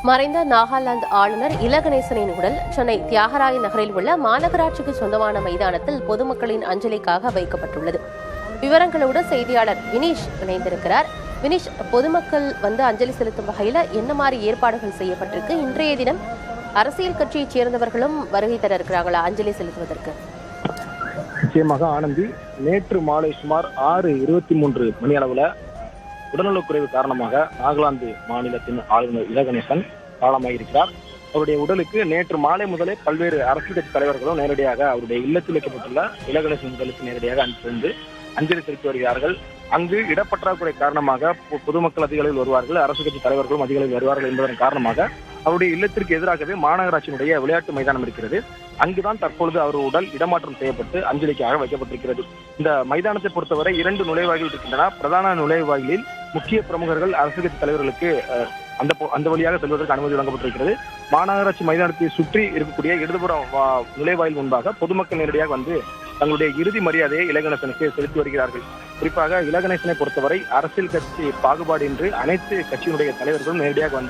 மறைந்த நாகாலாந்து ஆளுநர் இலகணேசனின் உடல் சென்னை தியாகராய நகரில் உள்ள மாநகராட்சிக்கு சொந்தமான மைதானத்தில் பொதுமக்களின் அஞ்சலிக்காக வைக்கப்பட்டுள்ளது. விவரங்களோடு செய்தியாளர் வினீஷ் இணைந்திருக்கிறார். வினீஷ், பொதுமக்கள் அஞ்சலி செலுத்தும் வகையில் என்ன மாதிரி ஏற்பாடுகள் செய்யப்பட்டிருக்கு? இன்றைய தினம் அரசியல் கட்சியைச் சேர்ந்தவர்களும் வருகை தர இருக்கிறாங்களா அஞ்சலி செலுத்துவதற்கு? நிச்சயமாக ஆனந்தி, நேற்று மாலை சுமார் 6:23 மணி அளவில் உடல்நலக்குறைவு காரணமாக நாகாலாந்து மாநிலத்தின் ஆளுநர் இலகணேசன் காலமாயிருக்கிறார். அவருடைய உடலுக்கு நேற்று மாலை முதலே பல்வேறு அரசியல் கட்சி தலைவர்களும் நேரடியாக அவருடைய இல்லத்தில் வைக்கப்பட்டுள்ள இலகணேசன் உடலுக்கு நேரடியாக அனுப்பி அஞ்சலி செலுத்தி வருகிறார்கள். அங்கு இடப்பற்றாக்குறை காரணமாக பொதுமக்கள் அதிக அளவில் வருவார்கள், அரசு கட்சி தலைவர்களும் அதிக அளவில் வருவார்கள் என்பதன் காரணமாக அவருடைய இல்லத்திற்கு எதிராகவே மாநகராட்சியினுடைய விளையாட்டு மைதானம் இருக்கிறது. அங்குதான் தற்பொழுது அவர் உடல் இடமாற்றம் செய்யப்பட்டு அஞ்சலிக்காக வைக்கப்பட்டிருக்கிறது. இந்த மைதானத்தை பொறுத்தவரை 2 நுழைவாயில்கள் இருக்கின்றன. பிரதான நுழைவாயிலில் முக்கிய பிரமுகர்கள், அரசு கட்சி தலைவர்களுக்கு அந்த வழியாக செல்வதற்கு அனுமதி வழங்கப்பட்டிருக்கிறது. மாநகராட்சி மைதானத்தை சுற்றி இருக்கக்கூடிய இடதுபுற நுழைவாயில் முன்பாக பொதுமக்கள் நேரடியாக தங்களுடைய இறுதி மரியாதையை இலகணேசனுக்கு செலுத்தி வருகிறார்கள். குறிப்பாக இலகணேசனை பொறுத்தவரை அரசியல் கட்சி பாகுபாடு இன்றி அனைத்து கட்சியினுடைய தலைவர்களும் நேரடியாக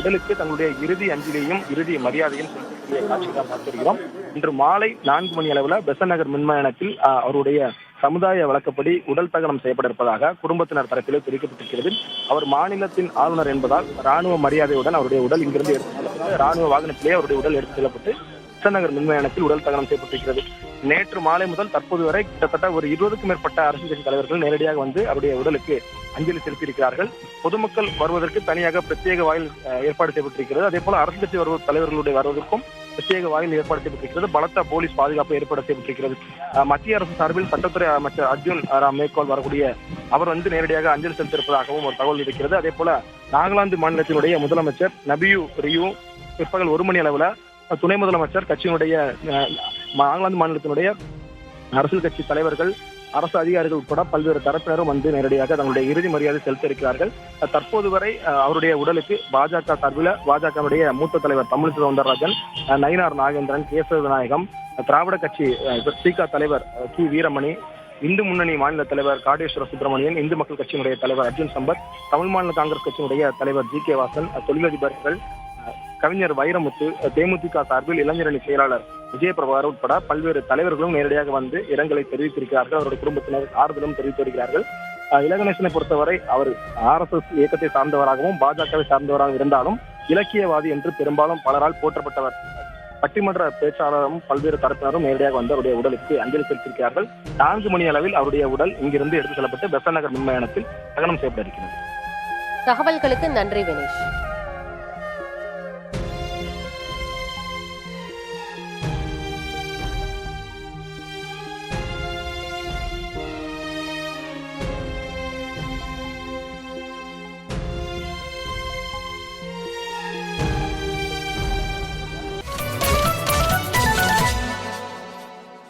உடலுக்கு தங்களுடைய இறுதி அஞ்சலியையும் இறுதி மரியாதையும் செலுத்தக்கூடிய காட்சியை பார்த்து வருகிறோம். இன்று மாலை 4 மணி அளவில் பெசன்ட் நகர் மின்மயானத்தில் அவருடைய சமுதாய வழக்கப்படி உடல் தகனம் செய்யப்பட இருப்பதாக குடும்பத்தினர் தரப்பிலே தெரிவிக்கப்பட்டிருக்கிறது. அவர் மாநிலத்தின் ஆளுநர் என்பதால் ராணுவ மரியாதையுடன் அவருடைய உடல் இங்கிருந்து எடுத்துச் செல்லப்பட்டு ராணுவ வாகனத்திலே அவருடைய உடல் எடுத்துச் செல்லப்பட்டு பெசன்ட் நகர் மின்மயானத்தில் உடல் தகனம் செய்யப்பட்டிருக்கிறது. நேற்று மாலை முதல் தற்போது வரை கிட்டத்தட்ட ஒரு 20க்கும் மேற்பட்ட அரசியல் கட்சி தலைவர்கள் நேரடியாக அவருடைய உடலுக்கு அஞ்சலி செலுத்தியிருக்கிறார்கள். பொதுமக்கள் வருவதற்கு தனியாக பிரத்யேக வாயில் ஏற்பாடு செய்யப்பட்டிருக்கிறது. அதே போல அரசு கட்சி தலைவர்களுடைய வருவதற்கும் பிரத்யேக வாயில் ஏற்பாடு செய்யப்பட்டிருக்கிறது. பலத்த போலீஸ் பாதுகாப்பு ஏற்பாடு செய்யப்பட்டிருக்கிறது. மத்திய அரசு சார்பில் சட்டத்துறை அமைச்சர் அர்ஜுன் ராம் மேக்வால் வரக்கூடிய அவர் நேரடியாக அஞ்சலி செலுத்தியிருப்பதாகவும் ஒரு தகவல் இருக்கிறது. அதே போல நாகாலாந்து மாநிலத்தினுடைய முதலமைச்சர் நபியூ ரியூ பிற்பகல் 1 மணி அளவில் துணை முதலமைச்சர் கட்சியினுடைய நாகாலாந்து மாநிலத்தினுடைய அரசியல் கட்சி தலைவர்கள், அரசு அதிகாரிகள் உட்பட பல்வேறு தரப்பினரும் நேரடியாக தங்களுடைய இறுதி மரியாதை செலுத்த இருக்கிறார்கள். தற்போது வரை அவருடைய உடலுக்கு பாஜக சார்பில் பாஜகவுடைய மூத்த தலைவர் தமிழிசை சவுந்தரராஜன், நயினார் நாகேந்திரன், கேசவ விநாயகம், திராவிட கட்சி திக தலைவர் கி வீரமணி, இந்து முன்னணி மாநில தலைவர் காடேஸ்வர சுப்பிரமணியன், இந்து மக்கள் கட்சியினுடைய தலைவர் அர்ஜுன் சம்பத், தமிழ் மாநில காங்கிரஸ் கட்சியினுடைய தலைவர் ஜி கே வாசன், தொழிலதிபர்கள், கவிஞர் வைரமுத்து, தேமுதிக சார்பில் இளைஞரணி செயலாளர் விஜயபிரபாகர் உட்பட பல்வேறு தலைவர்களும் நேரடியாக இரங்கலை தெரிவித்திருக்கிறார்கள். அவருடைய குடும்பத்தினர் ஆறுதலும் தெரிவித்து வருகிறார்கள். இலகணேசனை பொறுத்தவரை அவர் RSS இயக்கத்தை சார்ந்தவராகவும் பாஜகவை சார்ந்தவராகவும் இருந்தாலும் இலக்கியவாதி என்று பெரும்பாலும் பலரால் போற்றப்பட்டவர். பட்டிமன்ற பேச்சாளரும் பல்வேறு தரப்பினரும் நேரடியாக அவருடைய உடலுக்கு அஞ்சலி செலுத்தியிருக்கிறார்கள். 4 மணி அளவில் அவருடைய உடல் இங்கிருந்து எடுத்துச் செல்லப்பட்டு பெசன்ட் நகர் மின்மயானத்தில் தகனம் செய்யப்பட இருக்கிறது. தகவல்களுக்கு நன்றி வினீஷ்.